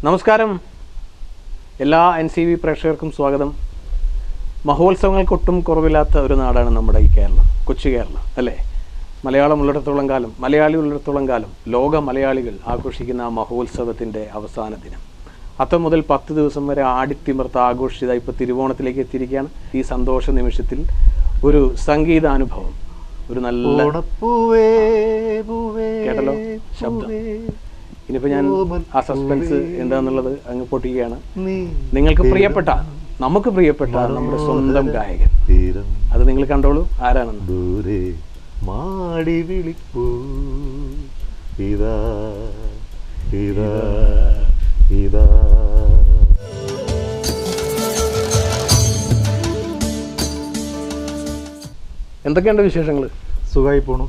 നമസ്കാരം, എല്ലാ NCV പ്രേക്ഷകർക്കും സ്വാഗതം. മഹോത്സവങ്ങൾക്കൊട്ടും കുറവില്ലാത്ത ഒരു നാടാണ് നമ്മുടെ ഈ കേരളം, കൊച്ചു കേരളം അല്ലേ? മലയാളം ഉള്ളിടത്തോളം കാലം, മലയാളി ഉള്ളിടത്തോളം കാലം ലോക മലയാളികൾ ആഘോഷിക്കുന്ന ആ മഹോത്സവത്തിൻ്റെ അവസാന ദിനം. അത്തം മുതൽ 10 ദിവസം വരെ ആടിത്തിമിർത്ത് ആഘോഷിത ഇപ്പോൾ തിരുവോണത്തിലേക്ക് എത്തിയിരിക്കുകയാണ്. ഈ സന്തോഷ നിമിഷത്തിൽ ഒരു സംഗീതാനുഭവം, ഒരു നല്ല കേട്ടല്ലോ ശബ്ദം. ഇനിയിപ്പോൾ ഞാൻ ആ സസ്പെൻസ് എന്താണെന്നുള്ളത് അങ്ങ് പൊട്ടിക്കുകയാണ്. നിങ്ങൾക്ക് പ്രിയപ്പെട്ട, നമുക്ക് പ്രിയപ്പെട്ട നമ്മുടെ സ്വന്തം ഗായകൻ, അത് നിങ്ങൾ കണ്ടോളൂ ആരാണെന്ന്. മാടി വിളിപ്പൂ ഇതാ ഇതാ ഇതാ. എന്തൊക്കെയുണ്ട് വിശേഷങ്ങൾ? സുഖമായി പോണു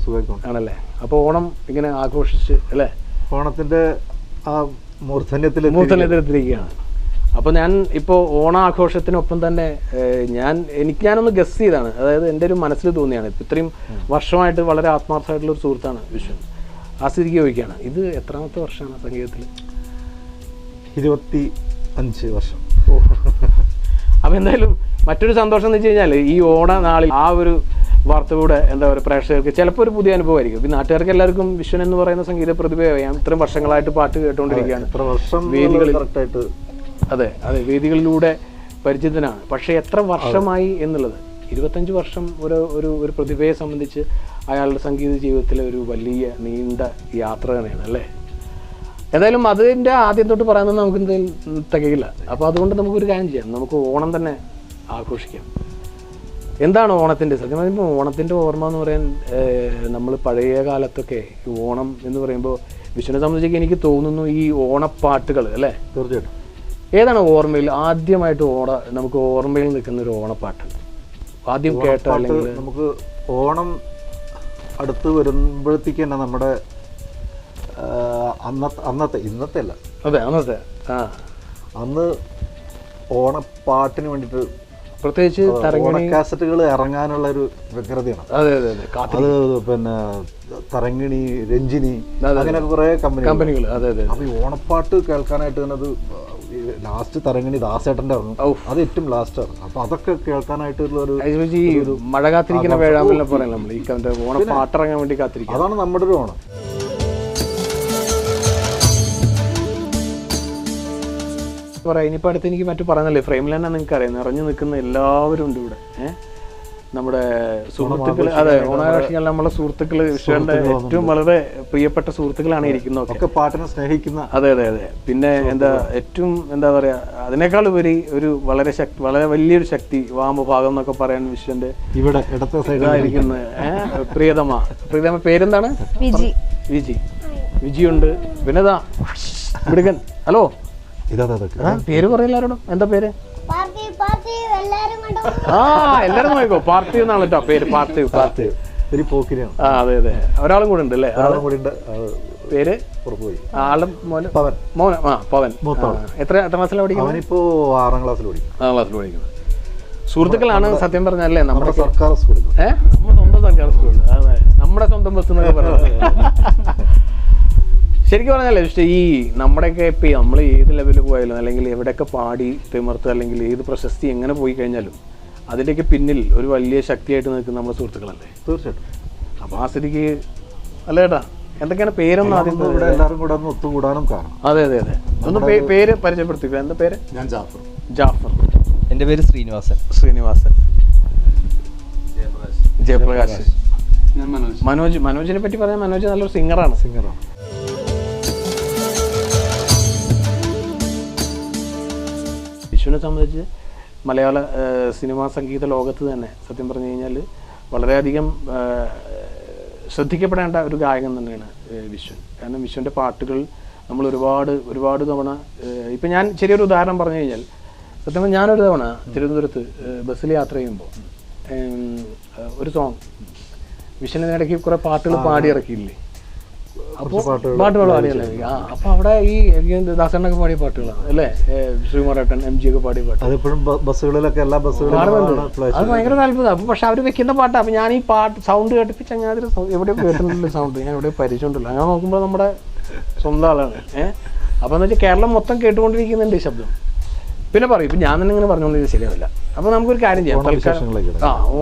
ആണല്ലേ? അപ്പോൾ ഓണം ഇങ്ങനെ ആഘോഷിച്ച് അല്ലേ? ഓണത്തിന്റെ ആ മൂർധന്യത്തിലെത്തിയിരിക്കുകയാണ്. അപ്പോൾ ഞാൻ ഇപ്പോൾ ഓണാഘോഷത്തിനൊപ്പം തന്നെ ഞാനൊന്ന് ഗസ് ചെയ്താണ്, അതായത് എൻ്റെ ഒരു മനസ്സിൽ തോന്നിയാണ്. ഇത്രയും വർഷമായിട്ട് വളരെ ആത്മാർത്ഥമായിട്ടുള്ളൊരു സുഹൃത്താണ് വിശ്വൻ. ആ സ്ഥിതിക്ക് ചോദിക്കുകയാണ്, ഇത് എത്രാമത്തെ വർഷമാണ് സംഗീതത്തിൽ? 25 വർഷം. അപ്പോൾ എന്തായാലും മറ്റൊരു സന്തോഷം എന്ന് വെച്ച് കഴിഞ്ഞാൽ ഈ ഓണ നാളിൽ ആ ഒരു വാർത്ത കൂടെ എന്താ പറയുക, പ്രേക്ഷകർക്ക് ചിലപ്പോൾ ഒരു പുതിയ അനുഭവമായിരിക്കും. ഇപ്പം നാട്ടുകാർക്ക് എല്ലാവർക്കും വിശ്വൻ എന്ന് പറയുന്ന സംഗീത പ്രതിഭയാം. ഇത്രയും വർഷങ്ങളായിട്ട് പാട്ട് കേട്ടുകൊണ്ടിരിക്കുകയാണ്, വേദികളിൽ. അതെ, വേദികളിലൂടെ പരിചിതനാണ്. പക്ഷേ എത്ര വർഷമായി എന്നുള്ളത്, 25 വർഷം ഒരു പ്രതിഭയെ സംബന്ധിച്ച് അയാളുടെ സംഗീത ജീവിതത്തിലെ ഒരു വലിയ നീണ്ട യാത്ര തന്നെയാണ് അല്ലേ? എന്തായാലും അതിൻ്റെ ആദ്യം തൊട്ട് പറയുന്നത് നമുക്ക് എന്തായാലും തികയില്ല. അപ്പോൾ അതുകൊണ്ട് നമുക്കൊരു കാര്യം ചെയ്യാം, നമുക്ക് ഓണം തന്നെ ആഘോഷിക്കാം. എന്താണ് ഓണത്തിൻ്റെ സത്യം പറയുമ്പോൾ ഓണത്തിൻ്റെ ഓർമ്മ എന്ന് പറയാൻ, നമ്മൾ പഴയ കാലത്തൊക്കെ ഈ ഓണം എന്ന് പറയുമ്പോൾ വിശ്വനെ സംബന്ധിച്ചൊക്കെ എനിക്ക് തോന്നുന്നു ഈ ഓണപ്പാട്ടുകൾ അല്ലേ? തീർച്ചയായിട്ടും. ഏതാണ് ഓർമ്മയിൽ ആദ്യമായിട്ട് നമുക്ക് ഓർമ്മയിൽ നിൽക്കുന്ന ഒരു ഓണപ്പാട്ട് ആദ്യം കേട്ട? അല്ലെങ്കിൽ നമുക്ക് ഓണം അടുത്ത് വരുമ്പോഴത്തേക്ക് തന്നെ നമ്മുടെ ഇന്നത്തെ അല്ല, അതെ അന്നത്തെ അന്ന് ഓണപ്പാട്ടിന് വേണ്ടിയിട്ട് പ്രത്യേകിച്ച് കാസറ്റുകൾ ഇറങ്ങാനുള്ള ഒരു വ്യഗ്രതയാണ്. അത് പിന്നെ തരങ്ങിണി, രഞ്ജിനി, അങ്ങനെ കുറെ കമ്പനികൾ. അപ്പൊ ഈ ഓണപ്പാട്ട് കേൾക്കാനായിട്ട് തന്നെ അത് ലാസ്റ്റ് തരങ്ങിണി ദാസേട്ടന്റെ ഇറങ്ങും, അത് ഏറ്റവും ലാസ്റ്റ് ഇറങ്ങും. അപ്പൊ അതൊക്കെ കേൾക്കാനായിട്ടുള്ള ഒരു മഴ കാത്തിരിക്കുന്ന വേഴാമ്പലിനെ പറയാം നമ്മൾ, ഈ ഓണപ്പാട്ടിറങ്ങാൻ വേണ്ടി കാത്തിരിക്കും. അതാണ് നമ്മുടെ ഒരു ഓണം. പറയാം. ഇനിയിപ്പോൾ അടുത്ത് എനിക്ക് മറ്റു പറയുന്നല്ലേ, ഫ്രെയിമിൽ തന്നെ നിങ്ങൾക്ക് അറിയാം, നിറഞ്ഞു നിൽക്കുന്ന എല്ലാവരും ഉണ്ട് ഇവിടെ. നമ്മുടെ സുഹൃത്തുക്കൾ, അതെ, ഓണാഘോഷിക്കാൻ നമ്മളെ സുഹൃത്തുക്കൾ, വിശ്വന്റെ ഏറ്റവും വളരെ പ്രിയപ്പെട്ട സുഹൃത്തുക്കളാണ് ഇരിക്കുന്നതൊക്കെ, പാട്ടിനെ സ്നേഹിക്കുന്ന. അതെ. പിന്നെ ഏറ്റവും എന്താ പറയാ, അതിനേക്കാൾ ഉപരി ഒരു വളരെ വലിയൊരു ശക്തി, വാമഭാഗം എന്നൊക്കെ പറയാൻ വിശ്വന്റെ ഇവിടെ ഇടത്തെ സൈഡിലായിരിക്കുന്ന പ്രിയതമ പേരെന്താണ്? വിജിയുണ്ട്. പിന്നെതാ മിടുകൻ. ഹലോ, പേര് പറയില്ലാരോടും, എന്താ പേര്? എല്ലാരും നോക്കോ, പാർത്ഥിവ് എന്നാണ് കേട്ടോ പേര്. പാർത്ഥിവ്. അതെ. ഒരാളും കൂടെ ഉണ്ട് അല്ലേ? പേര് ആളുടെ മോൻ പവൻ. എത്രാം ക്ലാസ്സിലാണ് പഠിക്കുന്നത്? ഇപ്പോ 6ാം ക്ലാസ്സിൽ പഠിക്കുന്നത്. സുഹൃത്തുക്കളാണ് സത്യം പറഞ്ഞല്ലേ നമ്മുടെ സർക്കാർ സ്കൂളിൽ. നമ്മുടെ സ്വന്തം സർക്കാർ സ്കൂളിൽ. അതെ, നമ്മുടെ സ്വന്തം ബസ് എന്നൊക്കെ പറയുന്നത്. ശരിക്കും പറഞ്ഞാലേ ഈ നമ്മുടെയൊക്കെ ഇപ്പം നമ്മൾ ഏത് ലെവലിൽ പോയാലും, അല്ലെങ്കിൽ എവിടെയൊക്കെ പാടി തിമിർത്ത്, അല്ലെങ്കിൽ ഏത് പ്രശസ്തി എങ്ങനെ പോയി കഴിഞ്ഞാലും അതിൻ്റെയൊക്കെ പിന്നിൽ ഒരു വലിയ ശക്തിയായിട്ട് നിൽക്കുന്ന നമ്മുടെ സുഹൃത്തുക്കളല്ലേ? തീർച്ചയായിട്ടും. അപ്പോൾ ആ സ്ഥിതിക്ക് അല്ല ചേട്ടാ, എന്തൊക്കെയാണ് പേരൊന്നും ആദ്യം ഇവിടെ എല്ലാവരും കൂടെ ഒന്ന് ഒത്തുകൂടാനും കാരണം. അതെ. ഒന്ന് പേര് പരിചയപ്പെടുത്തിക്കുക. എന്താ പേര്? ഞാൻ ജാഫർ. എൻ്റെ പേര് ശ്രീനിവാസൻ. ജയപ്രകാശ്. മനോജിനെ പറ്റി പറയാൻ, മനോജ് നല്ലൊരു സിംഗറാണ്. വിശ്വനെ സംബന്ധിച്ച് മലയാള സിനിമാ സംഗീത ലോകത്ത് തന്നെ സത്യം പറഞ്ഞു കഴിഞ്ഞാൽ വളരെയധികം ശ്രദ്ധിക്കപ്പെടേണ്ട ഒരു ഗായകൻ തന്നെയാണ് വിശ്വൻ. കാരണം വിശ്വൻ്റെ പാട്ടുകൾ നമ്മൾ ഒരുപാട് തവണ, ഇപ്പം ഞാൻ ചെറിയൊരു ഉദാഹരണം പറഞ്ഞു കഴിഞ്ഞാൽ, സത്യം പറഞ്ഞാൽ ഞാനൊരു തവണ തിരുവനന്തപുരത്ത് ബസ്സിൽ യാത്ര ചെയ്യുമ്പോൾ ഒരു സോങ് വിശ്വൻ്റെ ഇടയ്ക്ക് കുറേ പാട്ടുകൾ പാടി ഇറക്കിയില്ലേ? അപ്പോൾ പാട്ടുകൾ പാടിയല്ലേ? അപ്പോൾ അവിടെ ഈ ദാസണ്ണൊക്കെ പാടിയ പാട്ടുകളാണ് അല്ലേ? ശ്രീകുമാരേട്ടൻ, MG ഒക്കെ പാടിയ പാട്ട്. ബസ്സുകളിലൊക്കെ എല്ലാ ബസ്സുകളും അത് ഭയങ്കര താല്പര്യം. അപ്പോൾ പക്ഷെ അവർ വെക്കുന്ന പാട്ടാണ്. അപ്പോൾ ഞാൻ ഈ പാട്ട് സൗണ്ട് കേട്ടിപ്പിച്ച് അങ്ങനെ എവിടെയോ കേട്ടിട്ടുള്ള സൗണ്ട് ഞാൻ എവിടെയോ പരിചയമുണ്ടല്ലോ. അങ്ങനെ നോക്കുമ്പോൾ നമ്മുടെ സ്വന്തം ആളാണ്. അപ്പോൾ എന്ന് വെച്ചാൽ കേരളം മൊത്തം കേട്ടുകൊണ്ടിരിക്കുന്നുണ്ട് ഈ ശബ്ദം. പിന്നെ പറയും, ഇപ്പം ഞാൻ തന്നെ ഇങ്ങനെ പറഞ്ഞുകൊണ്ടിരിക്കുന്നത് ശരിയാവില്ല. അപ്പോൾ നമുക്കൊരു കാര്യം ചെയ്യാം,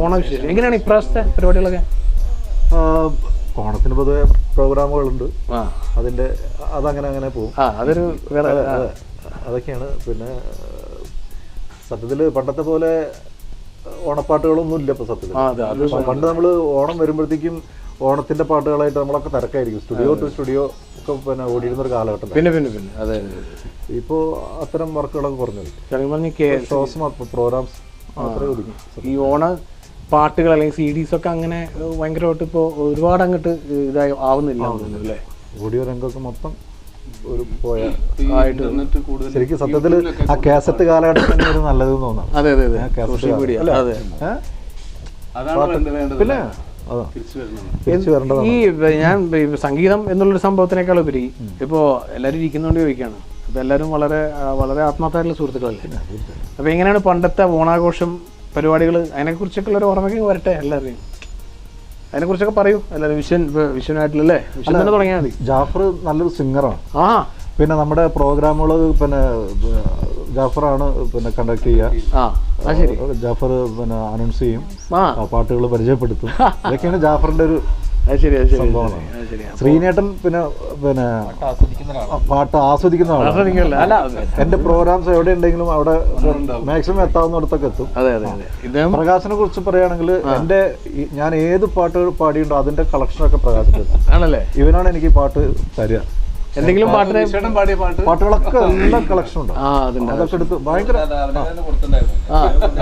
ഓണവിശേഷം എങ്ങനെയാണ് ഇപ്രാവശ്യത്തെ പരിപാടികളൊക്കെ? ഓണത്തിന് പൊതുവെ പ്രോഗ്രാമുകളുണ്ട്, അതിൻ്റെ അതങ്ങനെ പോകും. അതൊരു അതൊക്കെയാണ്. പിന്നെ സത്യത്തിൽ പണ്ടത്തെ പോലെ ഓണപ്പാട്ടുകളൊന്നും ഇല്ല ഇപ്പോൾ സത്യത്തിൽ. പണ്ട് നമ്മൾ ഓണം വരുമ്പോഴത്തേക്കും ഓണത്തിന്റെ പാട്ടുകളായിട്ട് നമ്മളൊക്കെ തിരക്കായിരിക്കും, സ്റ്റുഡിയോ ടു സ്റ്റുഡിയോ ഒക്കെ പിന്നെ ഓടിയിരുന്ന ഒരു കാലഘട്ടം. പിന്നെ അതെ, ഇപ്പോൾ അത്തരം വർക്കുകളൊക്കെ കുറഞ്ഞു, ഷോസ് പ്രോഗ്രാംസ് മാത്രമേ ഒതുങ്ങി. ഈ ഓണ പാട്ടുകൾ അല്ലെങ്കിൽ CDs ഒക്കെ അങ്ങനെ ഭയങ്കരമായിട്ട് ഇപ്പോൾ ഒരുപാട് അങ്ങോട്ട് ഇതായി ആവുന്നില്ല അല്ലേ? ഓഡിയോ രംഗമൊക്കെ മൊത്തം ഒരു പോയ ശരിക്കും സത്യത്തിൽ ആ കാസറ്റ് കാലഘട്ടം തന്നെ നല്ലതെന്ന് തോന്നാം. അതെ, പിന്നെ ഈ ഞാൻ സംഗീതം എന്നുള്ളൊരു സംഭവത്തിനേക്കാൾ ഉപരി ഇപ്പോൾ എല്ലാവരും ഇരിക്കുന്നതുകൊണ്ട് ചോദിക്കുകയാണ്. അപ്പോൾ എല്ലാവരും വളരെ വളരെ ആത്മാർത്ഥമായിട്ടുള്ള സുഹൃത്തുക്കളല്ലേ? അപ്പോൾ എങ്ങനെയാണ് പണ്ടത്തെ ഓണാഘോഷം പരിപാടികൾ, അതിനെക്കുറിച്ചൊക്കെ ഉള്ളൊരു ഓർമ്മയ്ക്ക് വരട്ടെ എല്ലാവരെയും, അതിനെക്കുറിച്ചൊക്കെ പറയൂ എല്ലാവരും. വിഷുവിനായിട്ടില്ലല്ലേ? വിഷു തന്നെ തുടങ്ങിയാൽ മതി. ജാഫർ നല്ലൊരു സിംഗറാണ്. പിന്നെ നമ്മുടെ പ്രോഗ്രാമുകൾ പിന്നെ ജാഫറാണ് പിന്നെ കണ്ടക്ട് ചെയ്യുക. ജാഫർ പിന്നെ അനൗൺസ് ചെയ്യും, പാട്ടുകൾ പരിചയപ്പെടുത്തും. ഇതൊക്കെയാണ് ജാഫറിന്റെ ഒരു സംഭവമാണ്. ശ്രീനേട്ടൻ പിന്നെ പാട്ട് ആസ്വദിക്കുന്ന ആളാണ്. എന്റെ പ്രോഗ്രാംസ് എവിടെ ഉണ്ടെങ്കിലും അവിടെ മാക്സിമം എത്താവുന്നിടത്തൊക്കെ എത്തും. പ്രകാശിനെ കുറിച്ച് പറയുകയാണെങ്കിൽ ഞാൻ ഏത് പാട്ട് പാടിയുണ്ടോ അതിന്റെ കളക്ഷനൊക്കെ പ്രകാശിന് ആണല്ലേ? ഇവനാണ് എനിക്ക് പാട്ട് തരിക. എന്തെങ്കിലും പാട്ടുകളൊക്കെ എല്ലാ കളക്ഷൻ ഉണ്ട്. അതൊക്കെ എടുത്ത് ഭയങ്കര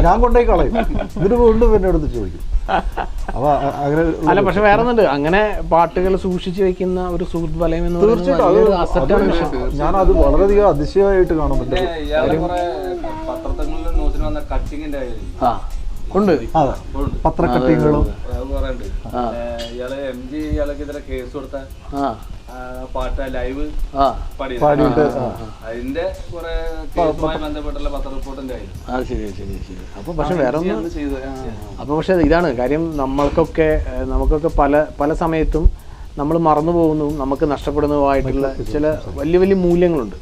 ഞാൻ കൊണ്ടുപോയി കളയും, ഇതിന് വീണ്ടും പിന്നെ എടുത്ത് ചോദിക്കും. അപ്പൊ അങ്ങനെ അല്ല, പക്ഷെ വേറെ ഒന്നുണ്ട്, അങ്ങനെ പാട്ടുകൾ സൂക്ഷിച്ചു വെക്കുന്ന ഒരു സുഹൃത്ത് വലയം എന്ന് തീർച്ചയായിട്ടും ഞാനത് വളരെയധികം അതിശയമായിട്ട് കാണുന്നുണ്ട്. ഉണ്ട് പത്ര കട്ടിങ്ങുകളും പാട്ട് ലൈവ് പാടിയിട്ട് അതിന്റെ കുറെ കേസുമായി ബന്ധപ്പെട്ടുള്ള പത്ര റിപ്പോർട്ടിന്റെ അത് ശരി. അപ്പൊ പക്ഷെ വേറെ ഒന്നും അപ്പൊ പക്ഷെ ഇതാണ് കാര്യം, നമുക്കൊക്കെ പല സമയത്തും നമ്മൾ മറന്നു പോകുന്നതും നമുക്ക് നഷ്ടപ്പെടുന്നതുമായിട്ടുള്ള ചില വലിയ മൂല്യങ്ങളുണ്ട്.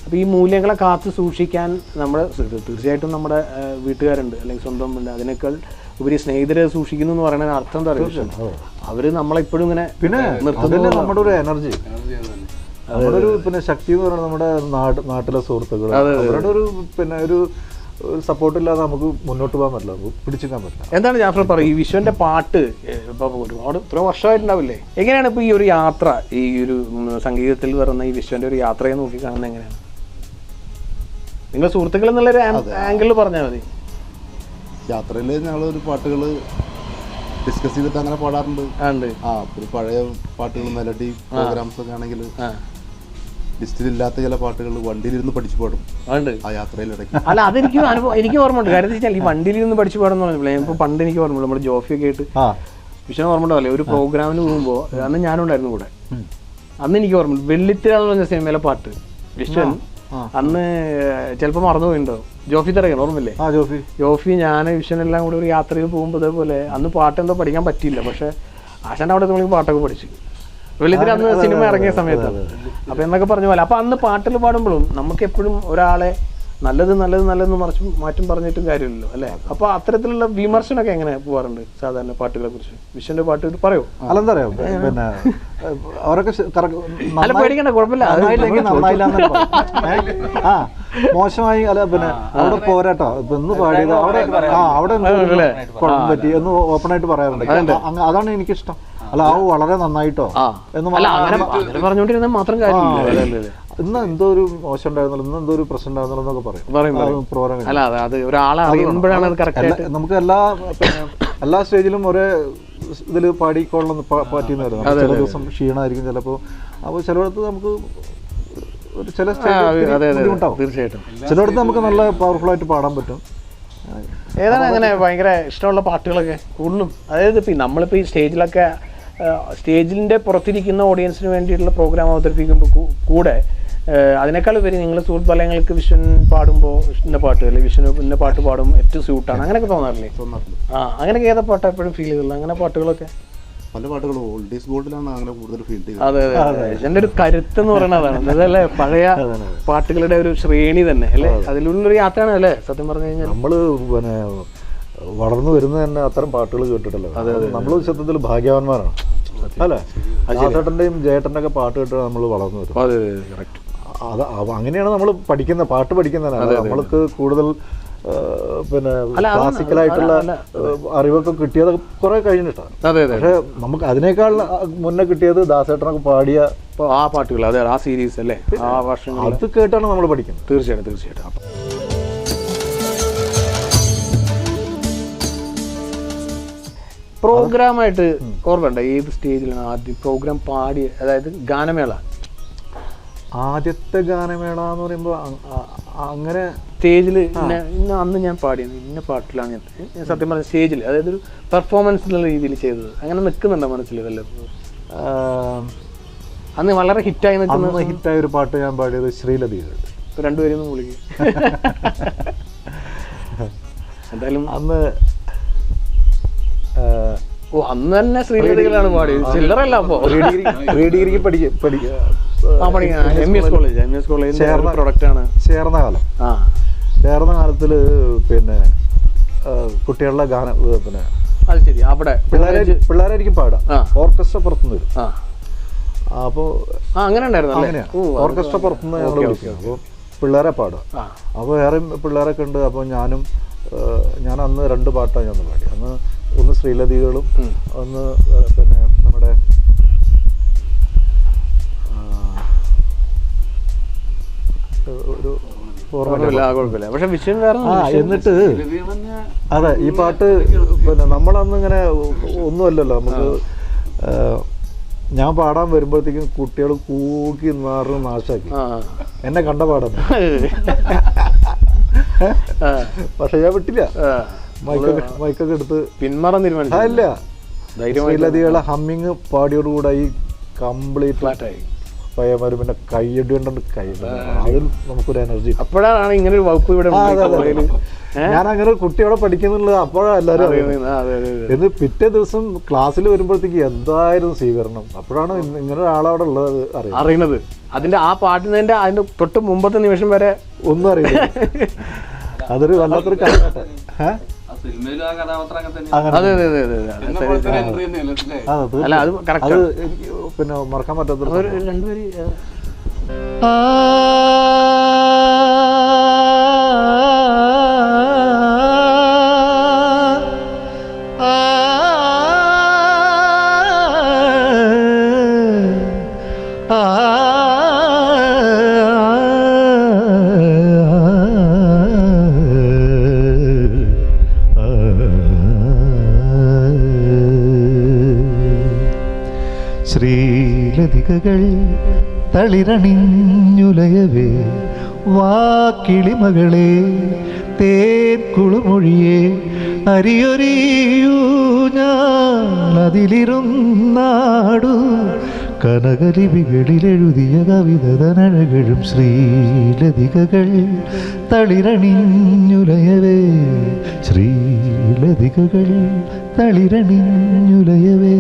അപ്പോൾ ഈ മൂല്യങ്ങളെ കാത്തു സൂക്ഷിക്കാൻ തീർച്ചയായിട്ടും നമ്മുടെ വീട്ടുകാരുണ്ട്, അല്ലെങ്കിൽ സ്വന്തം അതിനേക്കാൾ ഉപരി സ്നേഹിതരെ സൂക്ഷിക്കുന്നു എന്ന് പറയുന്ന അർത്ഥം എന്താ പറയുക? അവര് നമ്മളെപ്പോഴും ഇങ്ങനെ പിന്നെ നമ്മുടെ ഒരു എനർജി, നമ്മുടെ ഒരു പിന്നെ ശക്തി എന്ന് പറയുന്നത് നമ്മുടെ നാട്ടിലെ സുഹൃത്തുക്കൾ, അവരുടെ ഒരു പിന്നെ ഒരു സപ്പോർട്ട് ഇല്ലാതെ നമുക്ക് മുന്നോട്ട് പോകാൻ പറ്റില്ല, പിടിച്ചെടുക്കാൻ പറ്റില്ല. എന്താണ് ജാഫർ പറയും, ഈ വിശ്വന്റെ പാട്ട് ഇപ്പൊ ഒരുപാട് ഇത്ര വർഷമായിട്ടുണ്ടാവില്ലേ? എങ്ങനെയാണ് ഇപ്പൊ ഈ ഒരു യാത്ര, ഈ ഒരു സംഗീതത്തിൽ വരുന്ന ഈ വിശ്വന്റെ ഒരു യാത്രയെ നോക്കി കാണുന്നത് എങ്ങനെയാണ്? നിങ്ങൾ സുഹൃത്തുക്കൾ എന്നുള്ളൊരു ആംഗിളിൽ പറഞ്ഞാൽ മതി. യാത്രയിൽ ഞങ്ങളൊരു പാട്ടുകൾ ഡിസ്കസ് ചെയ്തിട്ട് അങ്ങനെ പാടാറുണ്ട്. ഒരു പഴയ പാട്ടുകൾ മെലഡി പ്രോഗ്രാംസ് ഒക്കെ ആണെങ്കിൽ ലിസ്റ്റിലില്ലാത്ത ചില പാട്ടുകൾ വണ്ടിയിലിരുന്ന് പഠിച്ചു പാടും ആ യാത്രയിലിടയ്ക്ക്. അല്ല, എനിക്ക് ഓർമ്മയുണ്ട്. കാര്യം വെച്ചാൽ ഈ വണ്ടിയിലിരുന്ന് പഠിച്ചു പാടുന്ന പറഞ്ഞില്ലേ, ഇപ്പോൾ പണ്ട് എനിക്ക് ഓർമ്മയുണ്ട്, നമ്മുടെ ജോഫിയൊക്കെ ആയിട്ട് വിഷയം ഓർമ്മ ഉണ്ടാവില്ലേ, ഒരു പ്രോഗ്രാമിന് പോകുമ്പോൾ അന്ന് ഞാനുണ്ടായിരുന്നു കൂടെ. അന്ന് എനിക്ക് ഓർമ്മയുണ്ട് വെള്ളിത്തിരാന്ന് പറഞ്ഞ സിനിമയിലെ പാട്ട് വിശ്വൻ അന്ന് ചിലപ്പോൾ മറന്നു പോയിണ്ടാവും. ജോഫി തറയാണ് ഓർമ്മയില്ലേ? ജോഫി ഞാൻ വിഷനെല്ലാം കൂടെ ഒരു യാത്രയിൽ പോകുമ്പോൾ ഇതേപോലെ അന്ന് പാട്ട് എന്തോ പഠിക്കാൻ പറ്റിയില്ല, പക്ഷെ ആശാൻ്റെ അവിടെ നമ്മൾ പാട്ടൊക്കെ പഠിച്ചു. വെള്ളിത്തിരി അന്ന് സിനിമ ഇറങ്ങിയ സമയത്താണ്. അപ്പോൾ എന്നൊക്കെ പറഞ്ഞ പോലെ അപ്പോൾ അന്ന് പാട്ടിൽ പാടുമ്പോഴും നമുക്ക് എപ്പോഴും ഒരാളെ നല്ലതെന്ന് മാറ്റം പറഞ്ഞിട്ടും കാര്യമില്ലല്ലോ അല്ലേ? അപ്പോൾ അത്തരത്തിലുള്ള വിമർശനമൊക്കെ എങ്ങനെ പോകാറുണ്ട് സാധാരണ പാട്ടുകളെ കുറിച്ച്? വിഷന്റെ പാട്ട് പറയോ? അല്ലെന്താ അറിയാം, പിന്നെ അവരൊക്കെ പേടിക്കണ്ട, കുഴപ്പമില്ല, മോശമായി അല്ല പിന്നെ അവിടെ പോരാട്ടോ ഇപ്പൊ എന്ന് പാടിയത് അവിടെ കുഴപ്പം പറ്റി എന്ന് ഓപ്പണായിട്ട് പറയാറുണ്ട്. അതാണ് എനിക്കിഷ്ടം. അല്ല വളരെ നന്നായിട്ടോ എന്ന് പറഞ്ഞുകൊണ്ടിരുന്ന മാത്രം കാര്യമില്ല. ഇന്ന് എന്തോ ഒരു മോശം ഉണ്ടായിരുന്നല്ലോ, ഇന്ന് എന്തോ ഒരു പ്രശ്നം ഉണ്ടായിരുന്നല്ലോ എന്നൊക്കെ പറയും പ്രോഗ്രാം. നമുക്ക് എല്ലാ സ്റ്റേജിലും ഒരേ ഇതിൽ പാടിക്കൊള്ളുന്ന പറ്റിയെന്ന് വരുന്നത്. ചില ദിവസം ക്ഷീണമായിരിക്കും ചിലപ്പോൾ. അപ്പോൾ ചിലയിടത്ത് നമുക്ക് ചില ബുദ്ധിമുട്ടാവും. തീർച്ചയായിട്ടും ചിലയിടത്ത് നമുക്ക് നല്ല പവർഫുൾ ആയിട്ട് പാടാൻ പറ്റും. ഏതാണ് അങ്ങനെ ഭയങ്കര ഇഷ്ടമുള്ള പാട്ടുകളൊക്കെ കൂടുതലും? അതായത് ഇപ്പം നമ്മളിപ്പോൾ ഈ സ്റ്റേജിൻ്റെ പുറത്തിരിക്കുന്ന ഓഡിയൻസിന് വേണ്ടിയിട്ടുള്ള പ്രോഗ്രാം അവതരിപ്പിക്കുമ്പോൾ കൂടെ അതിനേക്കാൾ ഉപരി നിങ്ങൾ സുഹൃത്ത് വലയങ്ങൾക്ക് വിഷൻ പാടുമ്പോൾ ഇന്ന പാട്ട് അല്ലെങ്കിൽ വിഷന് ഇന്ന പാട്ട് പാടുമ്പോൾ ഏറ്റവും സ്യൂട്ടാണ് അങ്ങനെയൊക്കെ തോന്നാറില്ലേ? അങ്ങനെയൊക്കെ ഏതാ പാട്ട് എപ്പോഴും ഫീൽ ചെയ്തില്ല അങ്ങനെ പാട്ടുകളൊക്കെ? പല പാട്ടുകളും ഓൾഡ് ഈസ് ഗോൾഡിലാണ് അങ്ങനെ കൂടുതൽ ഫീൽ ചെയ്യുന്നത്. അതെ അതെ, എൻ്റെ ഒരു കരുത്ത് എന്ന് പറയുന്നത് അതാണ്. അതല്ലേ പഴയ പാട്ടുകളുടെ ഒരു ശ്രേണി തന്നെ അല്ലേ, അതിലുള്ളൊരു യാത്രയാണ് അല്ലേ സത്യം പറഞ്ഞു കഴിഞ്ഞാൽ. നമ്മള് പിന്നെ വളർന്നു വരുന്നത് തന്നെ അത്തരം പാട്ടുകൾ കേട്ടിട്ടല്ലോ. നമ്മൾ സത്യത്തിൽ ഭാഗ്യവാന്മാരാണ് അല്ലേ. ദാസേട്ടൻ്റെയും ജയേട്ടൻ്റെ ഒക്കെ പാട്ട് കേട്ട് നമ്മൾ വളർന്നു വരും. അത് അങ്ങനെയാണ് നമ്മൾ പഠിക്കുന്ന പാട്ട് പഠിക്കുന്നതാണ്. നമ്മൾക്ക് കൂടുതൽ പിന്നെ ക്ലാസിക്കലായിട്ടുള്ള അറിവൊക്കെ കിട്ടിയത് കുറെ കഴിഞ്ഞിട്ടാണ്. പക്ഷെ നമുക്ക് അതിനേക്കാൾ മുന്നേ കിട്ടിയത് ദാസേട്ടനൊക്കെ പാടിയ ആ പാട്ടുകൾ, അതെ ആ സീരീസ് അല്ലേ, ആ വർഷം അത് കേട്ടാണ് നമ്മൾ പഠിക്കുന്നത്. തീർച്ചയായിട്ടും തീർച്ചയായിട്ടും. പ്രോഗ്രാമായിട്ട് ഓർമ്മയുണ്ട് ഏത് സ്റ്റേജിലാണ് ആദ്യം പ്രോഗ്രാം പാടി, അതായത് ഗാനമേള? ആദ്യത്തെ ഗാനമേള എന്ന് പറയുമ്പോൾ അങ്ങനെ സ്റ്റേജിൽ ഇന്ന അന്ന് ഞാൻ പാടിയത് ഇന്ന പാട്ടിലാണ് ഞാൻ സത്യം പറഞ്ഞ സ്റ്റേജിൽ, അതായത് ഒരു പെർഫോമൻസ് എന്നുള്ള രീതിയിൽ ചെയ്തത് അങ്ങനെ നിൽക്കുന്നുണ്ടോ മനസ്സിൽ വല്ലതും? അന്ന് വളരെ ഹിറ്റായി നിൽക്കുന്ന ഹിറ്റായ ഒരു പാട്ട് ഞാൻ പാടിയത് ശ്രീലതികൾ. രണ്ടുപേരും ഒന്ന് വിളിക്കും. എന്തായാലും അന്ന് അന്ന് തന്നെ ശ്രീലതികളാണ് പാടിയത്, ചില്ലറല്ല. അപ്പോ ഡിഗ്രിക്ക് ചേർന്ന ചേർന്ന കാലത്തില് പിന്നെ കുട്ടികളുടെ ഗാനം പിന്നെ അത് ശരി, അവിടെ പിള്ളേരായിരിക്കും പാടാം, ഓർക്കസ്ട്ര പുറത്തുനിന്ന് വരും. അപ്പോ അങ്ങനെ അങ്ങനെയാ, ഓർക്കസ്ട്ര പുറത്തുനിന്ന് ഞങ്ങൾ വിളിക്കും. അപ്പോൾ പിള്ളേരെ പാടാം. അപ്പോൾ വേറെ പിള്ളേരൊക്കെ ഉണ്ട്. അപ്പോൾ ഞാൻ അന്ന് 2 പാട്ടാണ് ഞാൻ പാടി. അന്ന് ഒന്ന് ശ്രീലതികളും ഒന്ന് പിന്നെ നമ്മുടെ ഒരു പക്ഷെ വിഷയം വേറെ. എന്നിട്ട് അതെ ഈ പാട്ട് പിന്നെ നമ്മളന്ന് ഇങ്ങനെ ഒന്നുമല്ലല്ലോ നമുക്ക്. ഞാൻ പാടാൻ വരുമ്പോഴത്തേക്കും കുട്ടികൾ കൂക്കി നാശാക്കി എന്നെ കണ്ട പാടാൻ. പക്ഷെ ഞാൻ വിട്ടില്ല, മൈക്കൊക്കെ എടുത്ത് പിന്മാറാൻ തീരുമാനിച്ചില്ല. ശ്രീലതികളെ ഹമ്മിങ് പാടിയോടുകൂടെ ഈ കംപ്ലീറ്റ് ഫ്ലാറ്റായി പയ്യന്മാര് പിന്നെ കൈയടി കൊണ്ടുണ്ട് അതിൽ നമുക്കൊരു എനർജി. അപ്പോഴാണ് ഇങ്ങനെ ഒരു വകുപ്പ് ഇവിടെ. ഞാൻ അങ്ങനെ കുട്ടിയോടെ പഠിക്കുന്നുള്ളത് അപ്പോഴാണ് എല്ലാവരും അറിയുന്നത്. എന്ന് പിറ്റേ ദിവസം ക്ലാസ്സിൽ വരുമ്പോഴത്തേക്ക് എന്തായിരുന്നു സ്വീകരണം. അപ്പോഴാണ് ഇങ്ങനെ ഒരാളവിടെ ഉള്ളത് അറിയുന്നത്. അതിന്റെ ആ പാടുന്നതിന്റെ അതിന്റെ തൊട്ട് മുമ്പത്തെ നിമിഷം വരെ ഒന്നും അറിയില്ല. അതൊരു വല്ലാത്തൊരു കാലഘട്ടം. പിന്നെ മറക്കാൻ പറ്റാത്ത രണ്ടുപേര് ശ്രീലതികകൾ തളിരണിഞ്ഞുലയവേ വാക്കിളിമകളെ തേൻകുളുമൊഴിയെ അരിയൊരിയൂ ഞാനതിലിരുന്നാടു കനകലിപികളിലെഴുതിയ കവിതനഴകളും ശ്രീലതികകൾ തളിരണിഞ്ഞുലയവേ ശ്രീലതികകൾ തളിരണിഞ്ഞുലയവേ.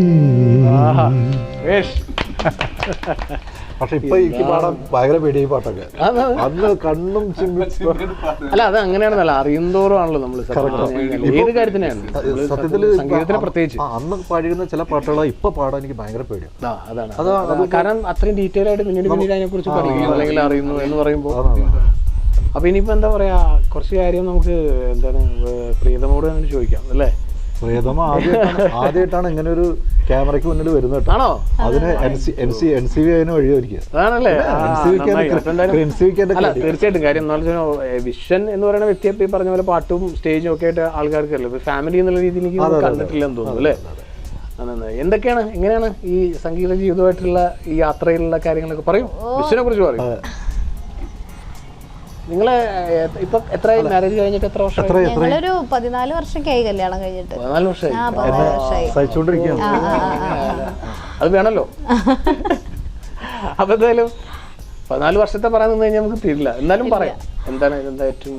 പക്ഷെ ഇപ്പൊ എനിക്ക് പാടാൻ ഭയങ്കര പേടിയായി പാട്ടൊക്കെ. അന്ന് കണ്ണും അല്ല അത് അങ്ങനെയാണെന്നല്ല, അറിയുന്തോറും ആണല്ലോ നമ്മള് ഏത് കാര്യത്തിനാണ് സത്യത്തില് സംഗീതത്തിന് പ്രത്യേകിച്ച്. അന്ന് പാടിയിരുന്ന ചില പാട്ടുകളെ ഇപ്പൊ പാടാൻ എനിക്ക് ഭയങ്കര പേടിയാണ്. അതാണ് കാരണം അത്രയും ഡീറ്റെയിൽ ആയിട്ട് പിന്നീട് അതിനെ കുറിച്ച് പറയുന്നു അല്ലെങ്കിൽ അറിയുന്നു എന്ന് പറയുമ്പോൾ. അപ്പൊ ഇനിയിപ്പോ എന്താ പറയാ, കുറച്ച് കാര്യം നമുക്ക് എന്താണ് പ്രീതമോട് തന്നെ ചോദിക്കാം അല്ലേ. പ്രിയതമ ആദ്യമായിട്ടാണ് ഇങ്ങനെ ഒരു ക്യാമറയ്ക്ക് മുന്നിൽ വരുന്നത്. ആണോ? അതിന് NCV അതിന് വഴിയൊരുക്കുക. തീർച്ചയായിട്ടും. കാര്യം വിഷൻ എന്ന് പറയുന്ന വ്യക്തി ഈ പറഞ്ഞ പോലെ പാട്ടും സ്റ്റേജും ഒക്കെ ആയിട്ട് ആൾക്കാർക്ക് അറിയില്ല. ഫാമിലി എന്നുള്ള രീതിയിൽ എനിക്ക് കണ്ടിട്ടില്ലെന്ന് തോന്നുന്നു അല്ലേ. എന്തൊക്കെയാണ് എങ്ങനെയാണ് ഈ സംഗീത ജീവിതമായിട്ടുള്ള ഈ യാത്രയിലുള്ള കാര്യങ്ങളൊക്കെ പറയും, വിഷനെ കുറിച്ച് പറയും. നിങ്ങള് ഇപ്പൊ എത്രയായി മാരേജ് കഴിഞ്ഞിട്ട്? എത്ര വർഷം? ഞങ്ങളൊരു 14 വർഷമൊക്കെയായി കല്യാണം കഴിഞ്ഞിട്ട്. 14 വർഷമായി. അത് വേണല്ലോ. അപ്പൊ എന്തായാലും 14 വർഷത്തെ പറയാൻ നിന്ന് കഴിഞ്ഞാൽ നമുക്ക് തീരില്ല. എന്നാലും പറയാം എന്താണ് എന്താ ഏറ്റവും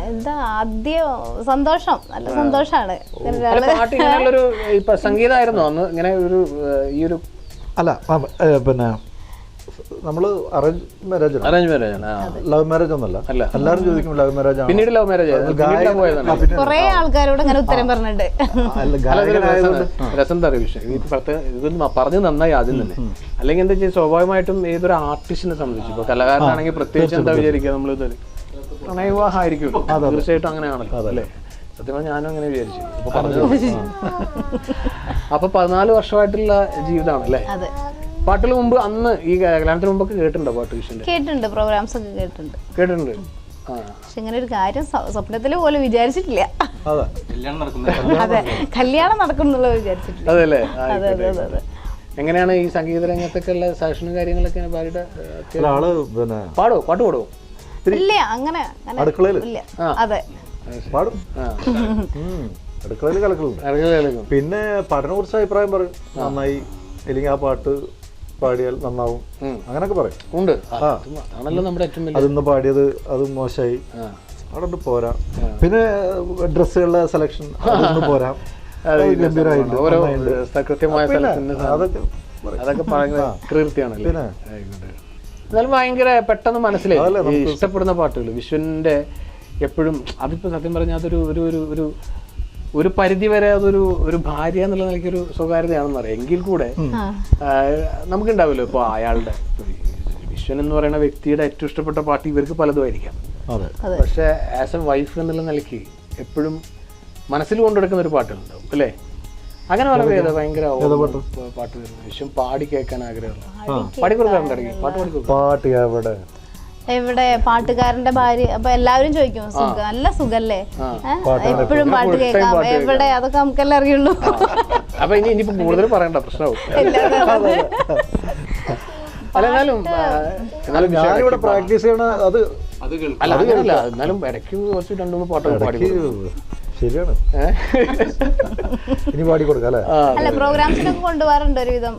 എന്താ ആദ്യം സന്തോഷം, നല്ല സന്തോഷാണ്. പാട്ട് ഇങ്ങനെയുള്ളൊരു ഇപ്പൊ സംഗീതമായിരുന്നോ അന്ന് ഇങ്ങനെ ഒരു ഈ ഒരു അല്ല പിന്നെ നമ്മള് അറേഞ്ച് മാരേജ് ലവ് മാരേജ് ഒന്നല്ല. എല്ലാവരും ചോദിക്കും ലവ് മാരേജ് ആണ്, പിന്നീട് ലവ് മാരേജ് കൊറേ ആൾക്കാരോട് ഇങ്ങനെ ഉത്തരം പറഞ്ഞിട്ട്. രസം തറിയ വിഷയം ഇത് പറഞ്ഞു നന്നായി ആദ്യം തന്നെ. അല്ലെങ്കിൽ എന്താ വെച്ചാൽ സ്വാഭാവികമായിട്ടും ഏതൊരു ആർട്ടിസ്റ്റിനെ സംബന്ധിച്ച് ഇപ്പൊ കലാകാരനാണെങ്കിൽ പ്രത്യേകിച്ച് എന്താ വിചാരിക്കുക നമ്മൾ ഇത് പ്രണയവിവാഹമായിരിക്കും, തീർച്ചയായിട്ടും അങ്ങനെയാണല്ലോ അല്ലേ. സത്യം പറഞ്ഞാൽ ഞാനും അങ്ങനെ വിചാരിച്ചു. ഇപ്പൊ പറഞ്ഞു അപ്പൊ 14 വർഷമായിട്ടുള്ള ജീവിതമാണ് അല്ലേ. പാട്ടുകൾ മുമ്പ് അന്ന് ഈ കല്യാണത്തിന് മുമ്പൊക്കെ കേട്ടിട്ടുണ്ടോ പാട്ട്? വിഷയം കേട്ടിട്ടുണ്ട്, പ്രോഗ്രാംസ് ഒക്കെ കേട്ടിട്ടുണ്ട്. പക്ഷെ ഇങ്ങനെ ഒരു കാര്യം സ്വപ്നത്തിൽ പോലും വിചാരിച്ചിട്ടില്ല. അതെ, കല്യാണം നടക്കുന്നുള്ളത് വിചാരിച്ചിട്ടില്ല. അതല്ലേ. എങ്ങനെയാണ് ഈ സംഗീത രംഗത്തൊക്കെ ഉള്ള സജഷനും കാര്യങ്ങളൊക്കെ ഭാര്യയുടെ പാടോ? പാട്ട് പാടുവോ? ഇല്ല, അങ്ങനെ ഇല്ല. അതെ, പാടും, അടുക്കളയിൽ കളക്കളുണ്ട്. പിന്നെ പാട്ടിനെ കുറിച്ച് അഭിപ്രായം പറയും, നന്നായി അല്ലെങ്കിൽ ആ പാട്ട് പാടിയാൽ നന്നാവും അങ്ങനൊക്കെ പറയും. ഉണ്ട്, അതൊന്ന് പാടിയത് അത് മോശമായി, അവിടെ പോരാ. പിന്നെ ഡ്രസ്സുകളുടെ സെലക്ഷൻ അതൊന്ന് പോരാ, ഗംഭീരമായിട്ട് അതൊക്കെ കീർത്തിയാണല്ലോ. പിന്നെ എന്നാലും ഭയങ്കര പെട്ടെന്ന് മനസ്സിലായി ഇഷ്ടപ്പെടുന്ന പാട്ടുകൾ വിശ്വന്റെ എപ്പോഴും. അതിപ്പോ സത്യം പറഞ്ഞാൽ അതൊരു ഒരു ഒരു പരിധി വരെ അതൊരു ഭാര്യ എന്നുള്ള നിലയ്ക്കൊരു സ്വകാര്യതയാണെന്ന് പറയാം. എങ്കിൽ കൂടെ നമുക്കുണ്ടാവുമല്ലോ ഇപ്പോൾ അയാളുടെ വിശ്വൻ എന്ന് പറയുന്ന വ്യക്തിയുടെ ഏറ്റവും ഇഷ്ടപ്പെട്ട പാട്ട് ഇവർക്ക് പലതും ആയിരിക്കാം. പക്ഷെ ആസ് എ വൈഫ് എന്നുള്ള നിലയ്ക്ക് എപ്പോഴും മനസ്സിൽ കൊണ്ടെടുക്കുന്ന ഒരു പാട്ടുണ്ടാവും അല്ലേ. അങ്ങനെ വളരെ ഭയങ്കര പാട്ട് വരുന്നത് വിശ്വം പാടി കേൾക്കാൻ ആഗ്രഹമുള്ള പാടിക്കൊടുക്കാറുണ്ട്. ഇടയ്ക്ക് പാട്ട് എവിടെ പാട്ടുകാരന്റെ ഭാര്യ. അപ്പൊ എല്ലാവരും ചോദിക്കും നല്ല സുഖല്ലേ, എപ്പോഴും പാട്ട് കേൾക്കാം, എവിടെ, അതൊക്കെ നമുക്കെല്ലാം അറിയുള്ളൂ. അപ്പൊ ഇനിയിപ്പോ കൂടുതൽ പറയണ്ട, പ്രശ്നമാവും. ഞാനിവിടെ പ്രാക്ടീസ് ചെയ്യണ അത് അല്ല, എന്നാലും ഇടയ്ക്ക് കുറച്ച് 2-3 പാട്ടൊക്കെ പാടി. ശരിയാണ്, ഇനി പാടി കൊടുക്കാം അല്ലെ. പ്രോഗ്രാംസിനൊക്കെ കൊണ്ടുപോകാറുണ്ട് ഒരുവിധം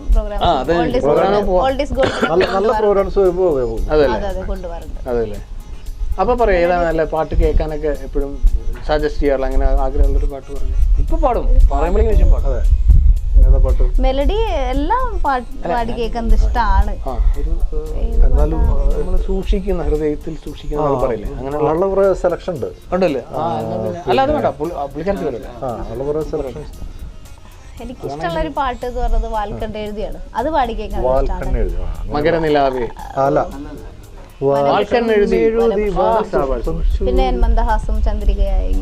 നല്ല പ്രോഗ്രാംസ് കൊണ്ടുപോകാറുണ്ട്. അതല്ലേ. അപ്പൊ പറയാം ഏതാണ് നല്ല പാട്ട് കേൾക്കാനൊക്കെ എപ്പോഴും സജസ്റ്റ് ചെയ്യാറുള്ള അങ്ങനെ ആഗ്രഹമുള്ളൊരു പാട്ട് പറഞ്ഞു. ഇപ്പൊ പാടും, പറയുമ്പോഴേക്കും വിഷയം പാടും. മെലഡി എല്ലാം പാടി കേൾക്കുന്നത് ഇഷ്ടമാണ്. സൂക്ഷിക്കുന്ന ഹൃദയത്തിൽ സൂക്ഷിക്കുന്ന പറയില്ലേ, അങ്ങനെയുള്ള കുറെ സെലക്ഷൻ ഉണ്ട് ഉണ്ടല്ലേ. അല്ല അത് വേണ്ട, പുള്ളിക്കാരത്തി വരല്ലേ. എനിക്കിഷ്ടമുള്ള ഒരു പാട്ട് എന്ന് പറഞ്ഞത് വാൽക്കണ്ട് എഴുതിയാണ്, അത് പാടി കേൾക്കാൻ മകരനിലാവേ. പിന്നെ മന്ദഹാസം ചന്ദ്രികയായി.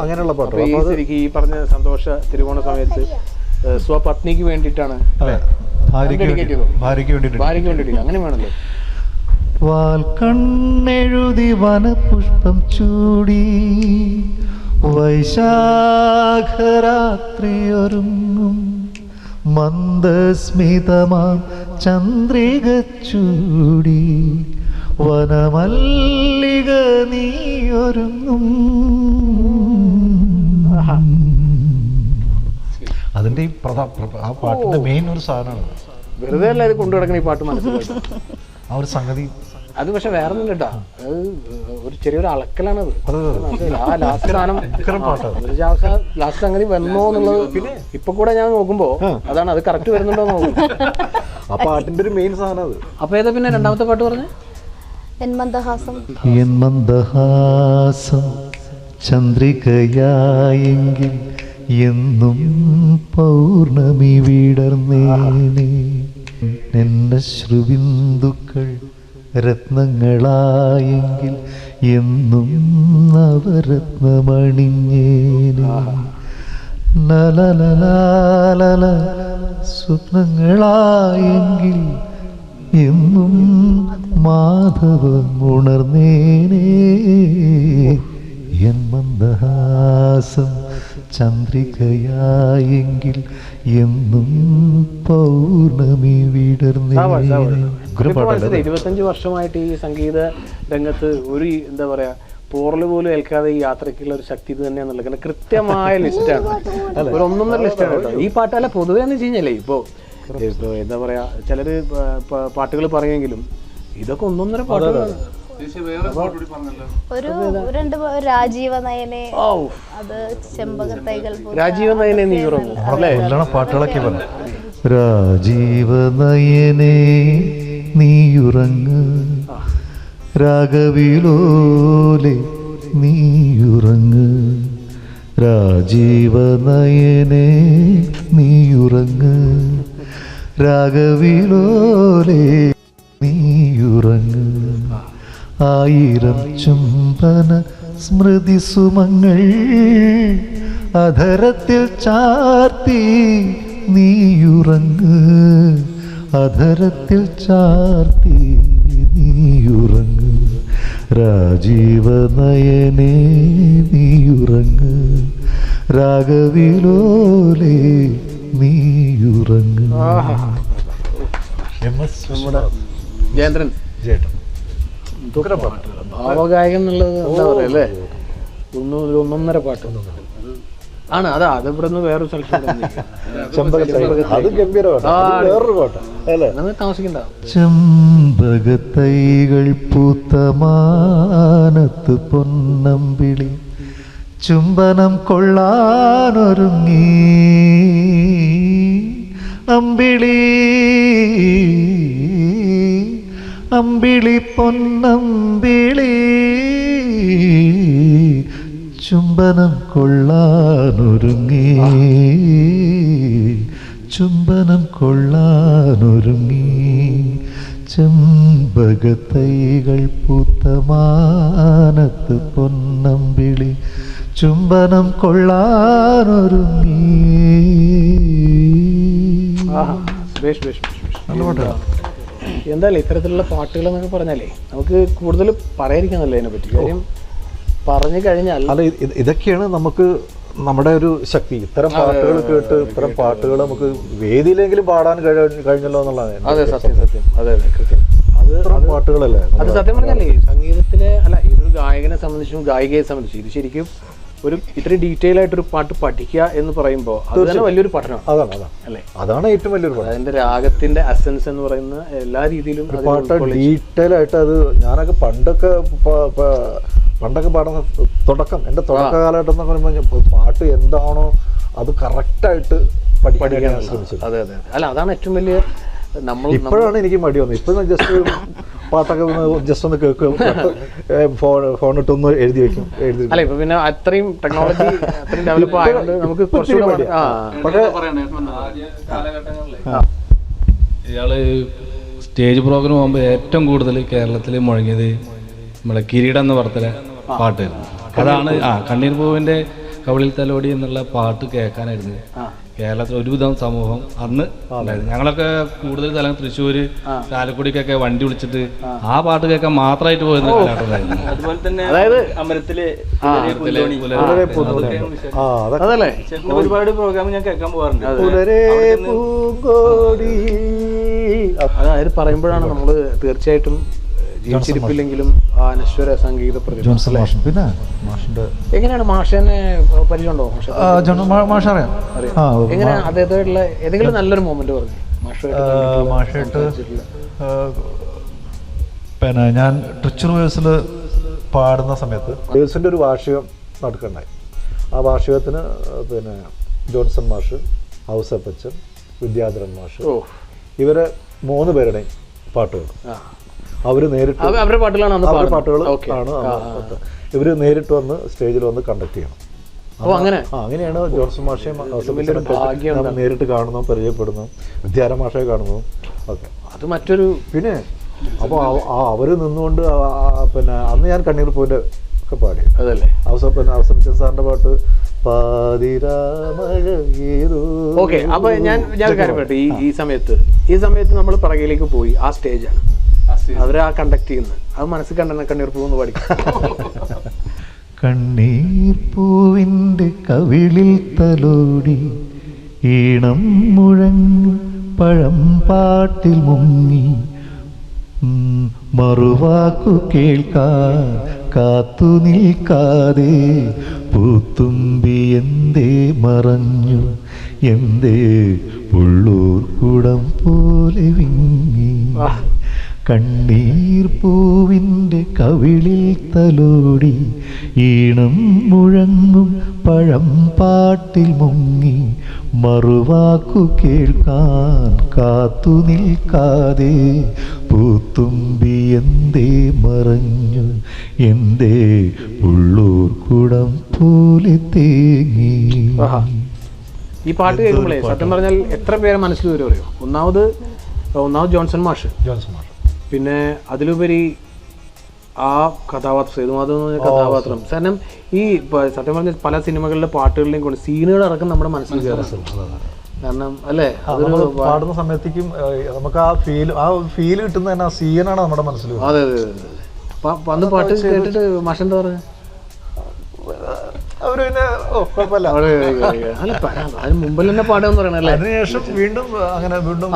അങ്ങനെയുള്ള പാട്ട് ഈ പറഞ്ഞ സന്തോഷ തിരുവോണ സമയത്ത് സ്വപത്നിക്ക് വേണ്ടിയിട്ടാണ്, ഭാര്യയ്ക്ക് വേണ്ടിയിട്ട് അങ്ങനെ വേണല്ലോ. വാൽക്കണ്ണെഴുതി വനപുഷ്പം ചൂടി വൈശാഖരാത്രിയൊരുങ്ങും മന്ദസ്മിതമാം ചന്ദ്രിക ചൂടി വനമല്ലിക നീയൊരുങ്ങും. അതിന്റെ ആ പാട്ടിന്റെ മെയിൻ ഒരു സാധനമാണ്. വെറുതെ അല്ല ഇത് കൊണ്ടു നടക്കണ ഈ പാട്ട് മനസ്സിലാക്കി ആ ഒരു സംഗതി. അത് പക്ഷെ വേറെ ഒന്നും കേട്ടാ, അത് ഒരു ചെറിയൊരു അളക്കലാണത്. ആ ലാസ്റ്റ് സാധനം ലാസ്റ്റ് സംഗതി വന്നോ എന്നുള്ളത് പിന്നെ ഇപ്പൊ കൂടെ ഞാൻ നോക്കുമ്പോ അതാണ് അത് കറക്റ്റ് വരുന്നുണ്ടോ നോക്കും. ആ പാട്ടിന്റെ ഒരു മെയിൻ സാധനം അത്. അപ്പൊ ഏതാ പിന്നെ രണ്ടാമത്തെ പാട്ട് പറഞ്ഞേ? മന്ദഹാസം ചന്ദ്രികയായെങ്കിൽ എന്നും പൗർണമി വിടർന്നേനെ നിന്റെ ശ്രുബിന്ദുക്കൾ രത്നങ്ങളായെങ്കിൽ എന്നും നവരത്നമണിഞ്ഞേനെ നലലലാലല സ്വപ്നങ്ങളായെങ്കിൽ എന്നും മാധവം ഉണർന്നേനെ എൻ മന്ദഹാസം ചന്ദ്രികയായെങ്കിൽ എന്നും പൗർണമി വിടർന്നേനെ. 25 വർഷമായിട്ട് ഈ സംഗീത രംഗത്ത് ഒരു എന്താ പറയാ പോറല് പോലും ഏൽക്കാതെ ഈ യാത്രയ്ക്കുള്ള ഒരു ശക്തി ഇത് തന്നെയാണുള്ളത്. കാരണം കൃത്യമായ ലിസ്റ്റാണ്, ഒരു ഒന്നൊന്നര ലിസ്റ്റാണ് കേട്ടോ ഈ പാട്ടല്ല. പൊതുവെ എന്ന് വെച്ച് കഴിഞ്ഞാലേ ഇപ്പോൾ എന്താ പറയാ ചിലര് പാട്ടുകൾ പറയുമെങ്കിലും ഇതൊക്കെ ഒന്നൊന്നര പാട്ടുകളാണ്. ഒരു രാജീവ നയനെ, അത് ചെമ്പകത്തൈകൾ രാജീവ നയനെ നീ ഉറങ്ങും അല്ലേ? പാട്ടുകളൊക്കെ പറഞ്ഞു. രാജീവ നയനെ നീയുറങ്ങ്, രാഗവിലോലെ നീയുറങ്ങ്, രാജീവ നയനെ നീയുറങ്ങ്, രാഗവിലോലെ നീയുറങ്ങ്. ആയിരം ചുംബന സ്മൃതി സുമങ്ങൾ അധരത്തിൽ ചാർത്തി നീയുറങ്ങ്, അധരത്തിൽ ചാർത്തി നീയുറങ്ങ്, രാജീവ നയനെ നീയുറങ്ങ്, രാഗവിലോലെ നീയുറങ്ങ്. നമ്മുടെ ജയേന്ദ്രൻ ചേട്ടൻ ഭാവഗായകൻ എന്നുള്ളത് എന്താ പറയാ അല്ലേ? ഒന്നൊന്നര പാട്ട് ആണ്. അതാ അത് ഇവിടെ നിന്ന് വേറൊരു താമസിക്കണ്ട. ചെമ്പകത്തൈകൾ പൂത്തമാനത്ത് പൊന്നമ്പിളി ചുംബനം കൊള്ളാനൊരുങ്ങി, അമ്പിളി അമ്പിളി പൊന്നമ്പിളി ചുംബനം കൊള്ളാനൊരുങ്ങി, ചുംബനം കൊള്ളാനൊരുങ്ങി. ചെമ്പകത്തൈകൾ പൂത്തമാനത്ത് പൊന്നമ്പിളി ചുംബനം കൊള്ളാനൊരുങ്ങി. എന്തായാലും ഇത്തരത്തിലുള്ള പാട്ടുകൾ എന്നൊക്കെ പറഞ്ഞാലേ നമുക്ക് കൂടുതൽ പറയാതിരിക്കാന്നല്ലേ അതിനെ പറ്റി. കാര്യം പറഞ്ഞു കഴിഞ്ഞാൽ അല്ല, ഇതൊക്കെയാണ് നമുക്ക് നമ്മുടെ ഒരു ശക്തി. ഇത്തരം പാട്ടുകൾ കേട്ട് ഇത്തരം പാട്ടുകൾ നമുക്ക് വേദിയിലെങ്കിലും പാടാൻ കഴിഞ്ഞല്ലോ എന്നുള്ളതാണ്. അതെ, സത്യം സത്യം. അതെ അതെ, കൃത്യം. അത് പാട്ടുകളല്ലേ അത് സത്യം പറഞ്ഞാലേ സംഗീതത്തിലെ അല്ല, ഇതൊരു ഗായകനെ സംബന്ധിച്ചും ഗായികയെ സംബന്ധിച്ചും ഇത് ശരിക്കും ഒരു ഇത്രയും ഡീറ്റെയിൽ ആയിട്ടൊരു പാട്ട് പഠിക്കുക എന്ന് പറയുമ്പോൾ അത് തന്നെ വലിയൊരു പഠനമാണ്. അതാണ് അല്ലേ? അതാണ് ഏറ്റവും വലിയൊരു പഠനം. അതിന്റെ രാഗത്തിന്റെ അസെൻസ് എന്ന് പറയുന്ന എല്ലാ രീതിയിലും പാട്ട് ഡീറ്റെയിൽ ആയിട്ട്. അത് ഞാനൊക്കെ പണ്ടൊക്കെ പാടുന്ന തുടക്കം, എൻ്റെ തുടക്ക കാലഘട്ടം എന്ന് പറയുമ്പോൾ പാട്ട് എന്താണോ അത് കറക്റ്റായിട്ട് പഠിക്കാൻ ശ്രമിച്ചത്. അതെ അതെ. അല്ല, അതാണ് ഏറ്റവും വലിയ. ഇപ്പോഴാണ് എനിക്ക് മടി വന്നത്. ഇപ്പൊ ജസ്റ്റ് പാട്ടൊക്കെ ജസ്റ്റ് ഒന്ന് കേൾക്കും, ഫോണിട്ടൊന്ന് എഴുതി വെക്കും. അല്ല, ഇപ്പൊ പിന്നെ അത്രയും ടെക്നോളജി അത്രയും ഡെവലപ്പ് ആയതുകൊണ്ട് നമുക്ക് ഇയാള് സ്റ്റേജ് പ്രോഗ്രാം പോകുമ്പോൾ ഏറ്റവും കൂടുതൽ കേരളത്തിൽ മുഴങ്ങിയത് നമ്മുടെ കിരീടം എന്ന പടത്തിലെ പാട്ടായിരുന്നു. അതാണ് കണ്ണീർ പൂവിന്റെ കവിളിൽ തലോടി എന്നുള്ള പാട്ട് കേൾക്കാനായിരുന്നു കേരളത്തിൽ ഒരുവിധം സമൂഹം അന്ന് ഉണ്ടായിരുന്നു. ഞങ്ങളൊക്കെ കൂടുതൽ സ്ഥലം തൃശ്ശൂര്, ചാലക്കുടിക്കൊക്കെ വണ്ടി വിളിച്ചിട്ട് ആ പാട്ട് കേൾക്കാൻ മാത്രമായിട്ട് പോയിരുന്ന കാലഘട്ടമായിരുന്നു. അതുപോലെ തന്നെ അതായത് അമരത്തിലെ ഒരുപാട് പ്രോഗ്രാം ഞാൻ കേൾക്കാൻ പോകാറുണ്ട്. അതായത് പറയുമ്പോഴാണ് നമ്മൾ തീർച്ചയായിട്ടും ജീവിച്ചിരിപ്പില്ലെങ്കിലും അനശ്വര സംഗീത പ്രതിഭ. പിന്നെ മാഷിന്റെ എങ്ങനെയാണ് മാഷനെ പരിചയമുണ്ടോ? മാഷ് അറിയാം. എങ്ങനെയാണ് അദ്ദേഹത്തോടുള്ള ഏതെങ്കിലും നല്ലൊരു മൊമെന്റ് പറഞ്ഞു മാഷായിട്ട്? പിന്നെ ഞാൻ ട്രിച്ചർ വേഴ്സിൽ പാടുന്ന സമയത്ത് വേഴ്സിന്റെ ഒരു വാർഷികം നടക്കണ്ടായി. ആ വാർഷികത്തിന് പിന്നെ ജോൺസൺ മാഷ്, ഔസപ്പച്ചൻ, വിദ്യാധരൻ മാഷ്, ഇവരെ 3 പേരുടെയും പാട്ടുകൾ അവര് നേരിട്ട് അവരുടെ പാട്ടുകൾ ആണ് ഇവര് നേരിട്ട് വന്ന് സ്റ്റേജിൽ വന്ന് കണ്ടക്ട് ചെയ്യണം. അങ്ങനെയാണ് ജോൺസൺ മാഷയും നേരിട്ട് കാണുന്നു, പരിചയപ്പെടുന്നു, വിദ്യാധരൻ മാഷയെ കാണുന്നു ഒക്കെ. അത് മറ്റൊരു പിന്നെ അപ്പോൾ അവര് നിന്നുകൊണ്ട് പിന്നെ അന്ന് ഞാൻ കണ്ണീർ പൂവിന്റെ ഒക്കെ പാടി. അതല്ലേ ഔസപ്പച്ചൻ സാറിന്റെ പാട്ട് ഓക്കെ. അപ്പൊ ഞാൻ കാര്യം പറയട്ടെ. ഈ സമയത്ത് നമ്മൾ പിറകിലേക്ക് പോയി ആ സ്റ്റേജാണ് അവര് ആ കണ്ടക്ട് ചെയ്യുന്നത്. അത് മനസ്സിൽ കണ്ണീർ പൂവെന്ന് പാടി. കണ്ണീർ പൂവിൻ്റെ കവിളിൽ തലോടി ഈണം മുഴങ്ങി പഴം പാട്ടിൽ മുങ്ങി മറുവാക്കു കേൾക്കാൻ കാത്തു നിൽക്കാതെ പൂത്തുമ്പി എന്തേ മറഞ്ഞു, എന്തേ പുള്ളൂർ കുടം പോലെ വിങ്ങി. കണ്ണീർ പൂവിൻ്റെ കവിളിൽ തലോടി ഈണം മുഴങ്ങും പഴം പാട്ടിൽ മുങ്ങി മറുവാക്കു കേൾക്കാൻ കാത്തു നിൽക്കാതെ പൂത്തുമ്പി എന്തേ മറഞ്ഞു എന്തേ ഉള്ളൂർ കുടം പോലെ തേങ്ങി. ഈ പാട്ട് കേൾക്കുമ്പോഴേ സത്യം പറഞ്ഞാൽ എത്ര പേരെ മനസ്സിൽ വരും അറിയോ? ഒന്നാമത് ജോൺസൺ മാഷ്, പിന്നെ അതിലുപരി ആ കഥാപാത്രം സേതുമാധവൻ എന്ന് പറഞ്ഞ കഥാപാത്രം. കാരണം ഈ സത്യം പറഞ്ഞ പല സിനിമകളിലെ പാട്ടുകളിലേയും കൊണ്ട് സീനുകൾ അടക്കം നമ്മുടെ മനസ്സിൽ കയറും. കാരണം അല്ലേ, പാടുന്ന സമയത്തേക്കും നമുക്ക് ആ ഫീൽ കിട്ടുന്ന തന്നെ ആ സീനാണ് നമ്മുടെ മനസ്സിൽ. അതെ അതെ അതെ. അന്ന് പാട്ട് കേട്ടിട്ട് മാഷ് എന്താ പറഞ്ഞത്? അവര് പിന്നെ കുഴപ്പമില്ല, അതിന് മുമ്പിൽ തന്നെ പാടാന്ന് പറയണല്ലേ. അതിനുശേഷം വീണ്ടും അങ്ങനെ വീണ്ടും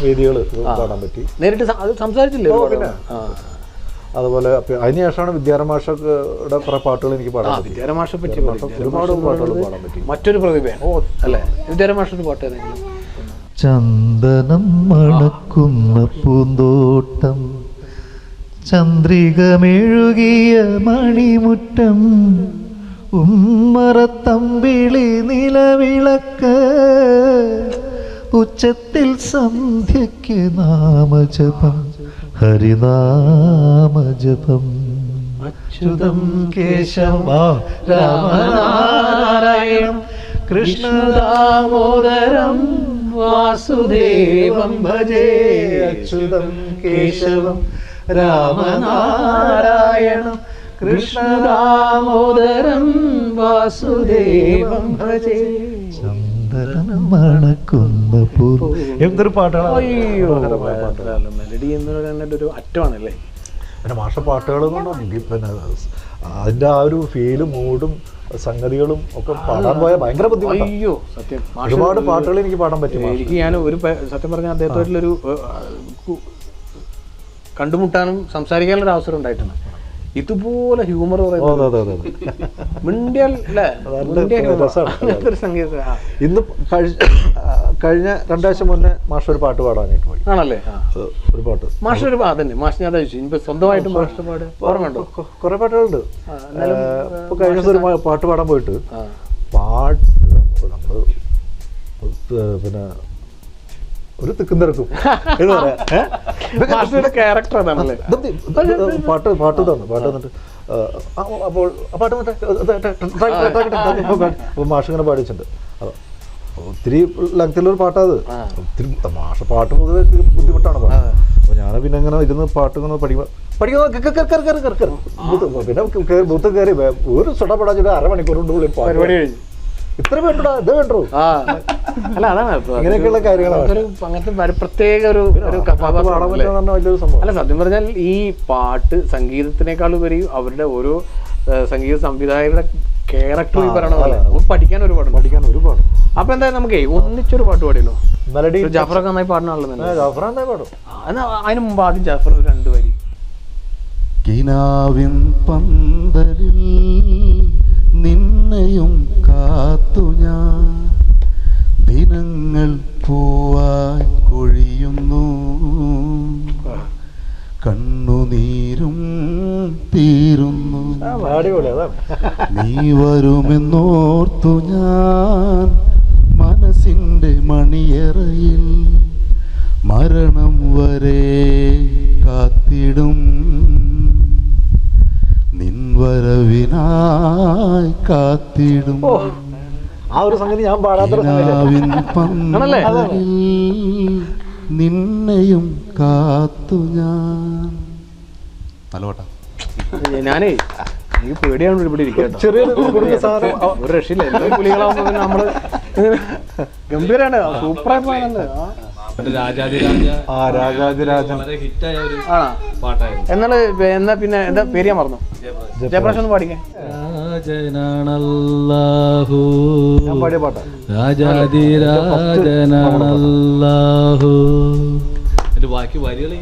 വേദികൾ പാടാൻ പറ്റി. നേരിട്ട് അത് സംസാരിച്ചില്ലേ? പിന്നെ അതുപോലെ അതിനുശേഷമാണ് വിദ്യാരമാഷയുടെ കുറെ പാട്ടുകൾ എനിക്ക് പാടാൻ പറ്റി. വിദ്യാരമാഷെ പറ്റി ഒരുപാട് പാട്ടുകൾ പാടാൻ പറ്റി. മറ്റൊരു പ്രതിഭയാണ് അല്ലേ വിദ്യാരമാഷൊരു പാട്ട് ഏതെങ്കിലും? ചന്ദനം മണക്കുന്ന പൂന്തോട്ടം, ചന്ദ്രികമെഴുകിയ മണിമുറ്റം, ഉമ്മറത്തമ്പിളി നിലവിളക്ക്, ഉച്ചത്തിൽ സന്ധ്യയ്ക്ക് നാമജപം ഹരിനാമജപം. അച്യുതം കേശവ രാമനാരായണം കൃഷ്ണദാമോദരം വാസുദേവം ഭജേ. അച്യുതം കേശവം രാമനാരായണം കൃഷ്ണദാമോദരം വാസുദേവം ഭജേ. ചന്ദനം മണക്കുന്ന പൂ. എന്തൊരു പാട്ടാണ്! മെലഡി എന്ന് പറയുന്നത് ഒരു അറ്റമാണല്ലേ. പിന്നെ മാഷ പാട്ടുകൾ കൊണ്ട് പിന്നെ അതിന്റെ ആ ഒരു ഫീലും മൂഡും സംഗതികളും ഒക്കെ പാടാൻ പോയാൽ ഭയങ്കര ബുദ്ധിമുട്ടാണ്. അയ്യോ സത്യം, ഒരുപാട് പാട്ടുകൾ എനിക്ക് പാടാൻ പറ്റും. എനിക്ക് ഞാൻ ഒരു സത്യം പറഞ്ഞാൽ അദ്ദേഹത്തോട്ടിലൊരു കണ്ടുമുട്ടാനും സംസാരിക്കാനുള്ള അവസരം ഉണ്ടായിട്ടുണ്ട്. ഇതുപോലെ ഹ്യൂമർ ഇന്ന് കഴിഞ്ഞ 2 ആഴ്ച മുന്നേ മാഷ് ഒരു പാട്ട് പാടാനായിട്ട് പോയി. ആണല്ലേ? ഒരു പാട്ട് മാഷ് ഒരു അതന്നെ മാഷ് ഞാൻ ഇപ്പൊ സ്വന്തമായിട്ട് മാഷ് പാട് ഓർമ്മയുണ്ടോ? കുറെ പാട്ടുകളുണ്ട്. ഇപ്പൊ കഴിഞ്ഞ ദിവസം ഒരു പാട്ട് പാടാൻ പോയിട്ട് പാട്ട് നമ്മള് പിന്നെ ഒരു തിക്കും തിരക്കും ക്യാരക്ടർ അതാണല്ലേ. പാട്ട് തന്നു. പാട്ട് തന്നിട്ട് അപ്പോൾ പാട്ട് മാഷ് ഇങ്ങനെ പാടിച്ചിട്ടുണ്ട്. ഒത്തിരി ലെങ്തിലൊരു പാട്ടത്. ഒത്തിരി മാഷ പാട്ട് പൊതുവെ ബുദ്ധിമുട്ടാണ് പാടാൻ. അപ്പൊ ഞാൻ പിന്നെ ഇങ്ങനെ ഇരുന്ന് പാട്ട് ഇങ്ങനെ പഠിക്കുന്ന പിന്നെ ബൂത്ത് കയറി ഒരു സ്വടപ്പെടാച്ചിട്ട് 1/2 മണിക്കൂർ കൊണ്ട് പരിപാടി കഴിഞ്ഞു. ഇത്ര വേണ്ടോ ഇത് വേണ്ടോ? അല്ല അതാണ് ഇങ്ങനെയൊക്കെയുള്ള കാര്യങ്ങളാണ്. അങ്ങനത്തെ പ്രത്യേക ഒരു വലിയൊരു സംഭവം. അല്ല സത്യം പറഞ്ഞാൽ ഈ പാട്ട് സംഗീതത്തിനേക്കാൾ ഉപരി അവരുടെ ഓരോ സംഗീത സംവിധായകരുടെ ക്യാരക്ടർ ഈ പറയണ പോലെ പഠിക്കാൻ ഒരുപാട്. അപ്പൊ എന്തായാലും നമുക്കേ ഒന്നിച്ചൊരു പാട്ട് പാടിയല്ലോ. മെലഡി ജാഫറൊക്കെ നന്നായി പാടുന്ന ജാഫർ നന്നായി പാടും. അതിന് മുമ്പ് ആദ്യം ജാഫർ 2 വരി. കിനാവിൻ പന്തലിൽ നിന്നെയും കാത്തു ഞാൻ ദിനങ്ങൾ പൂവായി കൊഴിയുന്നു, കണ്ണുനീരും തീരുന്നു, നീ വരുമെന്നോർത്തു ഞാൻ മനസ്സിൻ്റെ മണിയറയിൽ മരണം വരെ കാത്തിടും, നിൻവരവിനായി കാത്തിടും. ആ ഒരു സംഗതി ഞാൻ പാടാത്ത നിന്നെയും കാത്തു ഞാൻ. നല്ല പാട്ടാ. ഞാനേ എനിക്ക് പേടിയാണ് ഇവിടെ ഇരിക്കട്ടോ. ഒരു രക്ഷയില്ല. എല്ലാ പുലികളാവുമ്പോ നമ്മള് ഗംഭീരാണ്, സൂപ്പറായി പാടുന്നുണ്ട്. എന്നാല് എന്നാ പിന്നെ എന്താ പേര് ഞാൻ മറന്നു. ജയപ്രകാശ് ഒന്ന് പാടിക്കേ. രാജനാണല്ലാഹു പാടിയ പാട്ടാ. രാജാതിരാജനാണല്ലാഹു. ബാക്കി വരികൾ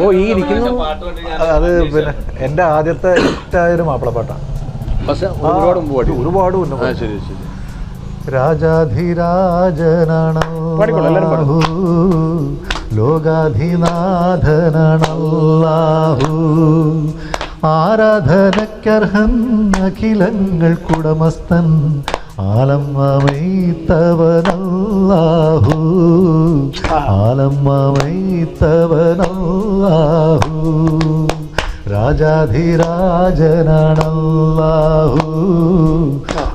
ഓ ഈ ഇരിക്കുന്നു. അത് പിന്നെ എന്റെ ആദ്യത്തെ ഹിറ്റായൊരു മാപ്പിളപ്പാട്ടാണ്. ഒരുപാട് മുമ്പ് പാടി. ഒരുപാട് മുന്നേ. ശരി ശരി. രാജാധിരാജനാണല്ലാഹു ലോകാധിനാഥനാണല്ലാഹു ആരാധനക്കർഹൻ അഖിലങ്ങൾക്കുടമസ്ഥൻ ആലമ്മൈത്തവനല്ലാഹു ആലമ്മൈത്തവനല്ലാഹു രാജാധിരാജനാണല്ലാഹു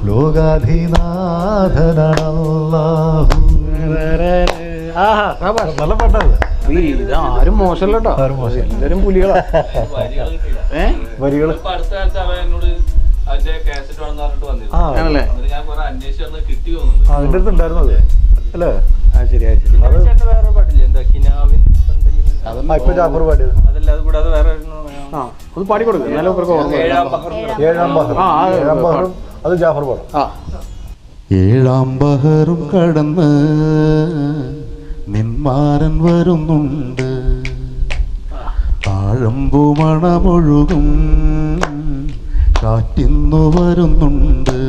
ലോകാധിനാഥനാണല്ലാഹു. നല്ല പാട്ടാണ്. ആരും മോശമല്ല കേട്ടോ, എല്ലാരും പുലികളാ. വരികൾ അടുത്ത കാലത്ത് അവൻ എന്നോട് അതിന്റെ കാസറ്റ് വേണമെന്ന് പറഞ്ഞിട്ട് വന്നിരുന്നു. ആണല്ലേ? എന്നിട്ട് ഞാൻ കുറെ അന്വേഷിച്ച് വന്ന് കിട്ടി തോന്നുന്നു. അതിൻ്റെ അടുത്ത് ഉണ്ടായിരുന്നത് അല്ലേ? ശരിയാ. വേറെ പാട്ടില്ലേ, എന്താ കിനാവിൻ ഇപ്പൊ ജാഫർ പാടിയത് അതല്ല, അത് കൂടാതെ വേറെ ആ ഒന്ന് പാടിക്കൊടുക്കും, എന്നാലും ഇവർക്ക് ഓർമ്മ വരും. ഏഴാം ബഹറും അത് ജാഫർ പാടും. ഏഴാം ബഹറും കടന്ന് നിന്മാരൻ വരുന്നുണ്ട്, താഴമ്പു മണമൊഴുകും കാറ്റിന്നു വരുന്നുണ്ട്,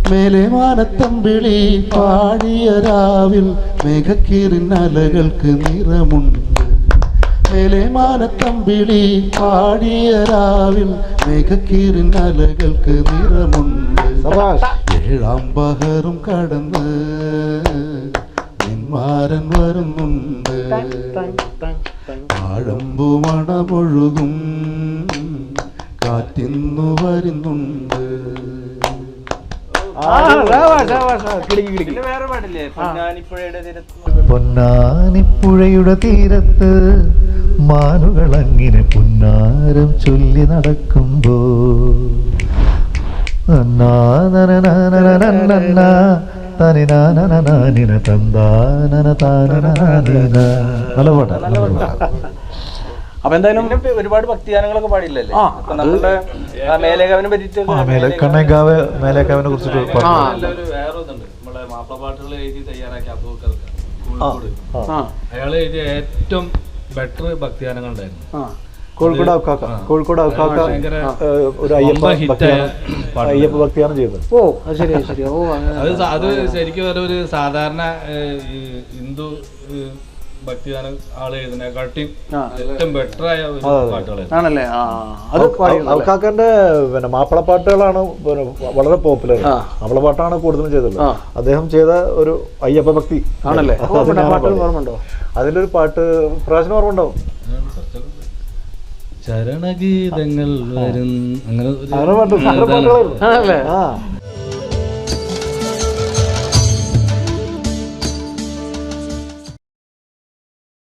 മേലെ മാനത്തമ്പിളി പാടിയ രാവിൽ മേഘക്കീറിനലകൾക്ക് നിറമുണ്ട്, മേലെ മാനത്തമ്പിളി പാടിയ രാവിൽ മേഘക്കീറിനലകൾക്ക് നിറമുണ്ട്, ഏഴാം ബഹറും കടന്ന് നിന്മാരൻ വരുന്നുണ്ട്, ആഴമ്പു മണമൊഴുകും കാറ്റിന്നു വരുന്നുണ്ട്. വേറെ പാടില്ലേ, പൊന്നാനിപ്പുഴയുടെ തീരത്ത്. പൊന്നാനിപ്പുഴയുടെ തീരത്ത് മാനുകളങ്ങിനെ പുന്നാരം ചൊല്ലി നടക്കുമ്പോ നല്ല പാട്ടാ. അപ്പൊ എന്തായാലും ഒരുപാട് ഭക്തിഗാനങ്ങളൊക്കെ പാടില്ലല്ലേ? അപ്പൊ നമ്മുടെ മേലേക്കാവിനെ പറ്റിട്ട് കണ്ണേക്കാവ് മേലേക്കാവിനെ കുറിച്ചിട്ട് ഒരു വേറെ ഒന്നുണ്ട്, നമ്മളെ മാപ്പിളപ്പാട്ടുകൾ എഴുതി തയ്യാറാക്കി അബൂബക്കർ അയാൾ എഴുതിയ ഏറ്റവും ബെറ്റർ ഭക്തിഗാനങ്ങൾ ഉണ്ടായിരുന്നു. കോഴിക്കോട് ഔക്കാക്ക ഒരു അയ്യപ്പ ഭക്തിയാണ് ചെയ്തത്. ഓ അത് ശരിയാ ശരിയാ. ഓ അത് ശരിക്കും ഒരു സാധാരണ ഹിന്ദു ഭക്തിഗാനം ആള് എഴുതുന്നതിനെക്കാട്ടിയും ഏറ്റവും ബെറ്റർ ആയ ഒരു പാട്ടുകളായിരുന്നു. ആണല്ലേ? ഔക്കാക്കന്റെ പിന്നെ മാപ്പിളപ്പാട്ടുകളാണ് വളരെ പോപ്പുലർ. മാപ്പിളപ്പാട്ടാണ് കൂടുതലും ചെയ്തത്. അദ്ദേഹം ചെയ്ത ഒരു അയ്യപ്പ ഭക്തി ആണല്ലേ? ഓർമ്മയുണ്ടോ? അതിലൊരു പാട്ട് പ്രാവശ്യം ഓർമ്മ ഉണ്ടാവും. ചരണഗീതങ്ങൾ വരും അങ്ങനെ ആണല്ലേ?